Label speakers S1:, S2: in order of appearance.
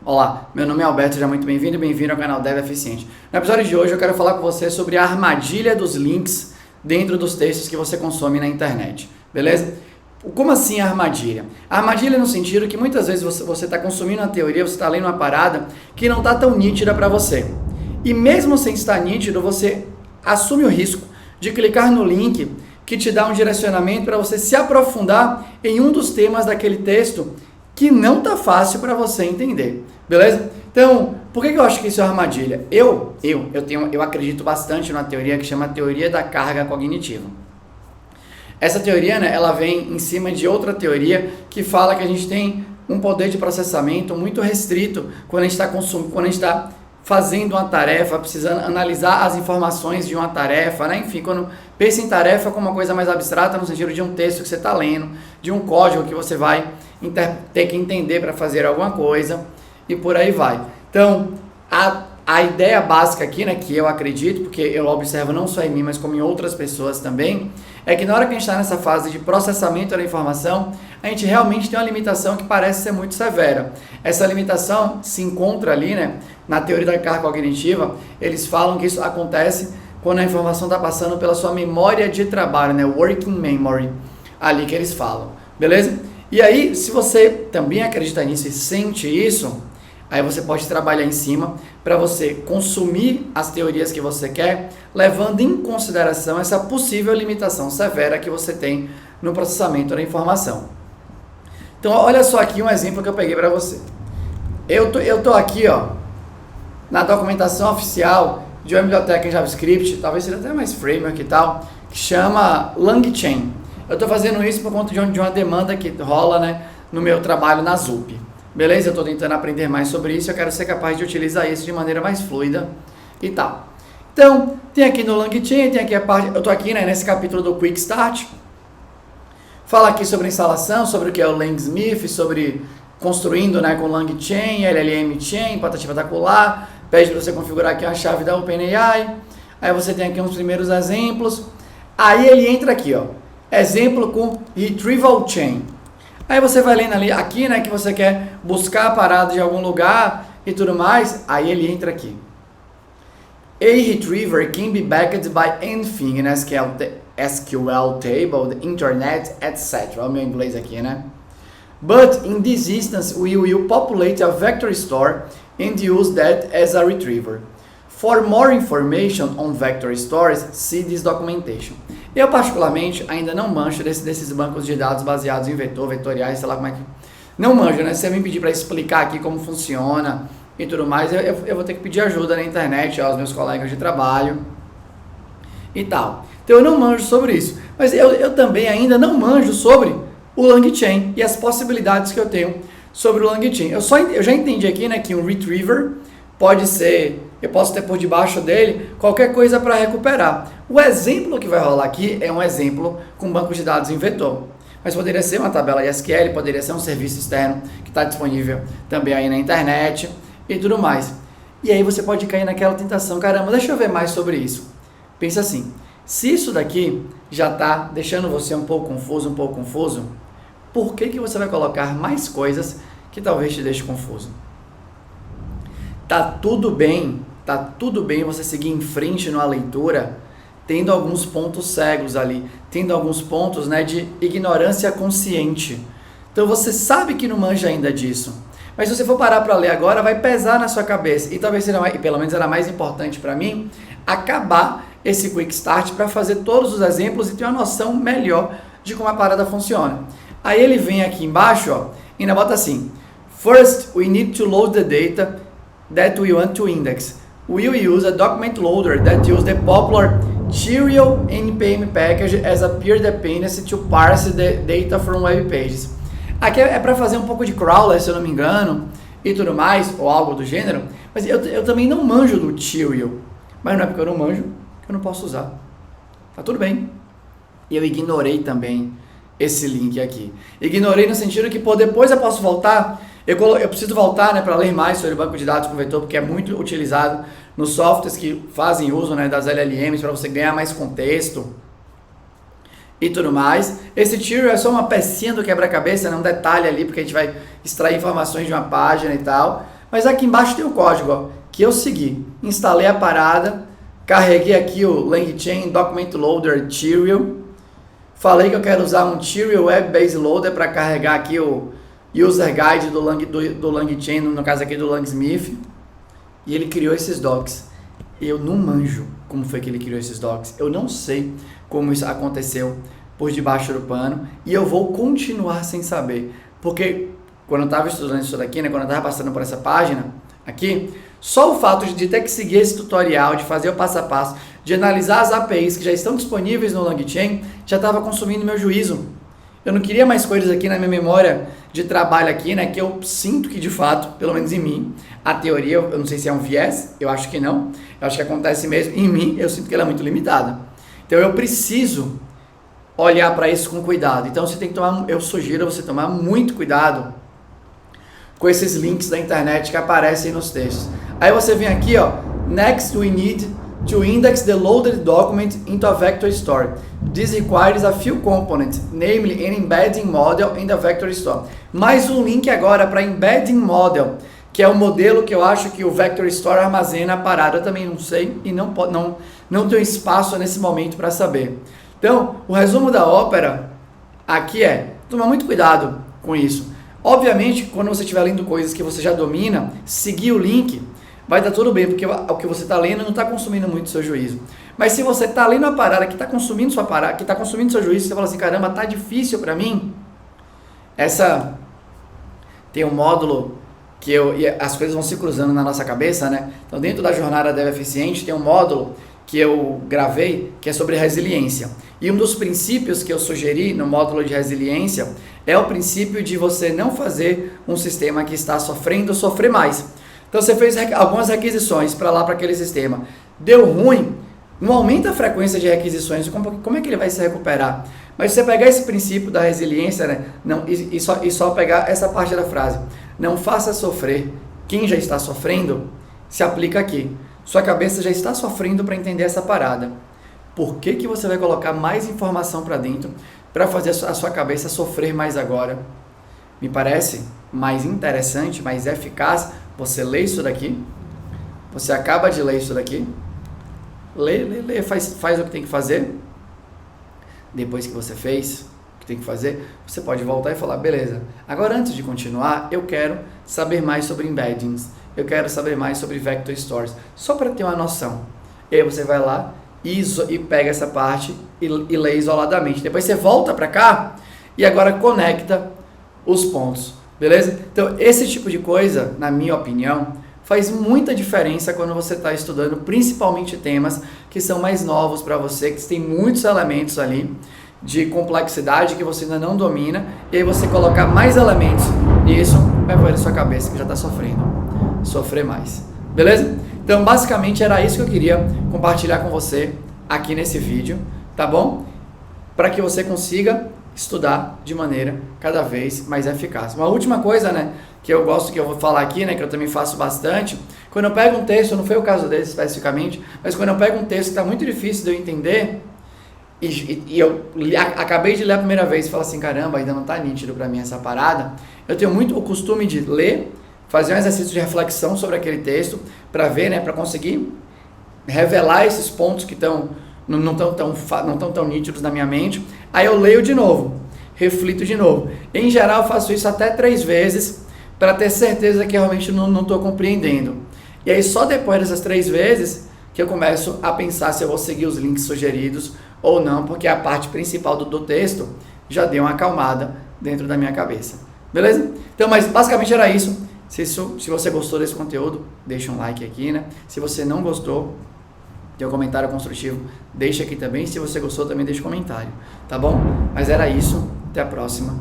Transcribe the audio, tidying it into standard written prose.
S1: Olá, meu nome é Alberto, seja muito bem-vindo e bem-vindo ao canal Dev Eficiente. No episódio de hoje eu quero falar com você sobre a armadilha dos links dentro dos textos que você consome na internet, beleza? Como assim a armadilha? A armadilha no sentido que muitas vezes você está consumindo uma teoria, você está lendo uma parada que não está tão nítida para você. E mesmo sem estar nítido, você assume o risco de clicar no link que te dá um direcionamento para você se aprofundar em um dos temas daquele texto que não tá fácil para você entender, beleza? Então, por que eu acho que isso é uma armadilha? Eu acredito bastante numa teoria que chama teoria da carga cognitiva. Essa teoria, né, ela vem em cima de outra teoria que fala que a gente tem um poder de processamento muito restrito quando a gente está fazendo uma tarefa, precisando analisar as informações de uma tarefa, né? Enfim, quando pensa em tarefa como uma coisa mais abstrata, no sentido de um texto que você está lendo, de um código que você vai ter que entender para fazer alguma coisa, e por aí vai. Então, a ideia básica aqui, né, que eu acredito, porque eu observo não só em mim, mas como em outras pessoas também, é que na hora que a gente está nessa fase de processamento da informação, a gente realmente tem uma limitação que parece ser muito severa. Essa limitação se encontra ali, né, na teoria da carga cognitiva. Eles falam que isso acontece quando a informação está passando pela sua memória de trabalho, né, working memory, ali que eles falam, beleza? E aí, se você também acredita nisso e sente isso, aí você pode trabalhar em cima para você consumir as teorias que você quer, levando em consideração essa possível limitação severa que você tem no processamento da informação. Então, olha só aqui um exemplo que eu peguei para você. Eu tô aqui, ó, na documentação oficial de uma biblioteca em JavaScript, talvez seja até mais framework e tal, que chama LangChain. Eu estou fazendo isso por conta de uma demanda que rola, né, no meu trabalho na ZUP. Beleza? Eu estou tentando aprender mais sobre isso, eu quero ser capaz de utilizar isso de maneira mais fluida e tal. Então, tem aqui no LangChain, tem aqui a parte, eu estou aqui, né, nesse capítulo do Quick Start. Fala aqui sobre a instalação, sobre o que é o Langsmith, sobre construindo, né, com LangChain, LLM Chain, patati patacula, pede para você configurar aqui a chave da OpenAI. Aí você tem aqui uns primeiros exemplos. Aí ele entra aqui, ó. Exemplo com Retrieval Chain. Aí você vai lendo ali, aqui, né, que você quer buscar a parada de algum lugar e tudo mais. Aí ele entra aqui. A retriever can be backed by anything in SQL table, the internet, etc. Olha o meu inglês aqui, né? But in this instance, we will populate a vector store and use that as a retriever. For more information on vector stores, see this documentation. Eu, particularmente, ainda não manjo desses bancos de dados baseados em vetoriais, sei lá como é que... Não manjo, né? Se você me pedir para explicar aqui como funciona e tudo mais, eu vou ter que pedir ajuda na internet aos meus colegas de trabalho e tal. Então, eu não manjo sobre isso. Mas eu também ainda não manjo sobre o LangChain e as possibilidades que eu tenho sobre o LangChain. Eu já entendi aqui, né, que um retriever pode ser... Eu posso ter por debaixo dele qualquer coisa para recuperar. O exemplo que vai rolar aqui é um exemplo com banco de dados em vetor. Mas poderia ser uma tabela SQL, poderia ser um serviço externo que está disponível também aí na internet e tudo mais. E aí você pode cair naquela tentação, caramba, deixa eu ver mais sobre isso. Pensa assim, se isso daqui já está deixando você um pouco confuso, por que você vai colocar mais coisas que talvez te deixe confuso? Tá tudo bem você seguir em frente numa leitura, tendo alguns pontos cegos ali, tendo alguns pontos, né, de ignorância consciente. Então você sabe que não manja ainda disso, mas se você for parar para ler agora, vai pesar na sua cabeça, e talvez seja, pelo menos era mais importante para mim, acabar esse Quick Start para fazer todos os exemplos e ter uma noção melhor de como a parada funciona. Aí ele vem aqui embaixo, ó, e ainda bota assim, first we need to load the data that we want to index. We will use a document loader that uses the popular Serial NPM package as a peer dependency to parse the data from web pages. Aqui é para fazer um pouco de crawler, se eu não me engano, e tudo mais, ou algo do gênero, mas eu também não manjo do Serial. Mas não é porque eu não manjo que eu não posso usar. Tá tudo bem. E eu ignorei também esse link aqui. Ignorei no sentido que, depois eu posso voltar. Eu preciso voltar, né, para ler mais sobre o banco de dados com vetor, porque é muito utilizado nos softwares que fazem uso, né, das LLMs para você ganhar mais contexto e tudo mais. Esse tiro é só uma pecinha do quebra-cabeça, né, um detalhe ali, porque a gente vai extrair informações de uma página e tal. Mas aqui embaixo tem o código, ó, que eu segui. Instalei a parada, carreguei aqui o LangChain Document Loader Serial. Falei que eu quero usar um Serial Web Base Loader para carregar aqui o User Guide do LangChain, no caso aqui do Langsmith. E ele criou esses docs. Eu não manjo como foi que ele criou esses docs. Eu não sei como isso aconteceu por debaixo do pano. E eu vou continuar sem saber. Porque quando eu estava estudando isso daqui, né, quando eu estava passando por essa página aqui, só o fato de ter que seguir esse tutorial, de fazer o passo a passo, de analisar as APIs que já estão disponíveis no LangChain, já estava consumindo meu juízo. Eu não queria mais coisas aqui na minha memória de trabalho aqui, né, que eu sinto que de fato, pelo menos em mim, a teoria, eu não sei se é um viés, eu acho que não, eu acho que acontece mesmo, em mim eu sinto que ela é muito limitada. Então eu preciso olhar para isso com cuidado. Então você tem que tomar, eu sugiro você tomar muito cuidado com esses links da internet que aparecem nos textos. Aí você vem aqui, ó, next we need to index the loaded document into a vector store. This requires a few components, namely an embedding model in the vector store. Mais um link agora para embedding model, que é o modelo que eu acho que o vector store armazena a parada. Eu também não sei e não tenho espaço nesse momento para saber. Então, o resumo da ópera aqui é, toma muito cuidado com isso. Obviamente, quando você estiver lendo coisas que você já domina, seguir o link vai estar tudo bem, porque o que você está lendo não está consumindo muito seu juízo. Mas se você está lendo a parada que está consumindo sua parada, que está consumindo seu juízo, você fala assim, caramba, tá difícil para mim. Tem um módulo que as coisas vão se cruzando na nossa cabeça, né? Então, dentro da jornada Dev Eficiente, tem um módulo que eu gravei, que é sobre resiliência. E um dos princípios que eu sugeri no módulo de resiliência é o princípio de você não fazer um sistema que está sofrendo sofrer mais. Então você fez algumas requisições para aquele sistema. Deu ruim, não aumenta a frequência de requisições, como é que ele vai se recuperar? Mas se você pegar esse princípio da resiliência, né, e só pegar essa parte da frase, não faça sofrer quem já está sofrendo, se aplica aqui. Sua cabeça já está sofrendo para entender essa parada. Por que você vai colocar mais informação para dentro para fazer a sua cabeça sofrer mais agora? Me parece mais interessante, mais eficaz você lê isso daqui, você acaba de ler isso daqui, lê, faz o que tem que fazer. Depois que você fez o que tem que fazer, você pode voltar e falar, beleza, agora antes de continuar, eu quero saber mais sobre embeddings, eu quero saber mais sobre vector stores, só para ter uma noção. E aí você vai lá e pega essa parte e lê isoladamente. Depois você volta para cá e agora conecta os pontos, beleza? Então esse tipo de coisa, na minha opinião, faz muita diferença quando você está estudando, principalmente temas que são mais novos para você, que tem muitos elementos ali de complexidade que você ainda não domina, e aí você colocar mais elementos nisso, vai fazer a sua cabeça que já está sofrer mais, beleza? Então basicamente era isso que eu queria compartilhar com você aqui nesse vídeo, tá bom? Para que você consiga estudar de maneira cada vez mais eficaz. Uma última coisa, né, que eu vou falar aqui, né, que eu também faço bastante, quando eu pego um texto, não foi o caso desse especificamente, mas quando eu pego um texto que está muito difícil de eu entender, e eu acabei de ler a primeira vez e falo assim, caramba, ainda não está nítido para mim essa parada, eu tenho muito o costume de ler, fazer um exercício de reflexão sobre aquele texto, para ver, né, para conseguir revelar esses pontos que não estão tão nítidos na minha mente. Aí eu leio de novo, reflito de novo. Em geral eu faço isso até 3 vezes para ter certeza que realmente não estou compreendendo. E aí só depois dessas 3 vezes que eu começo a pensar se eu vou seguir os links sugeridos ou não, porque a parte principal do texto já deu uma acalmada dentro da minha cabeça. Beleza? Então, mas basicamente era isso. Se você gostou desse conteúdo, deixa um like aqui, né? Se você não gostou, tem um comentário construtivo, deixa aqui também. Se você gostou, também deixa um comentário, tá bom? Mas era isso, até a próxima.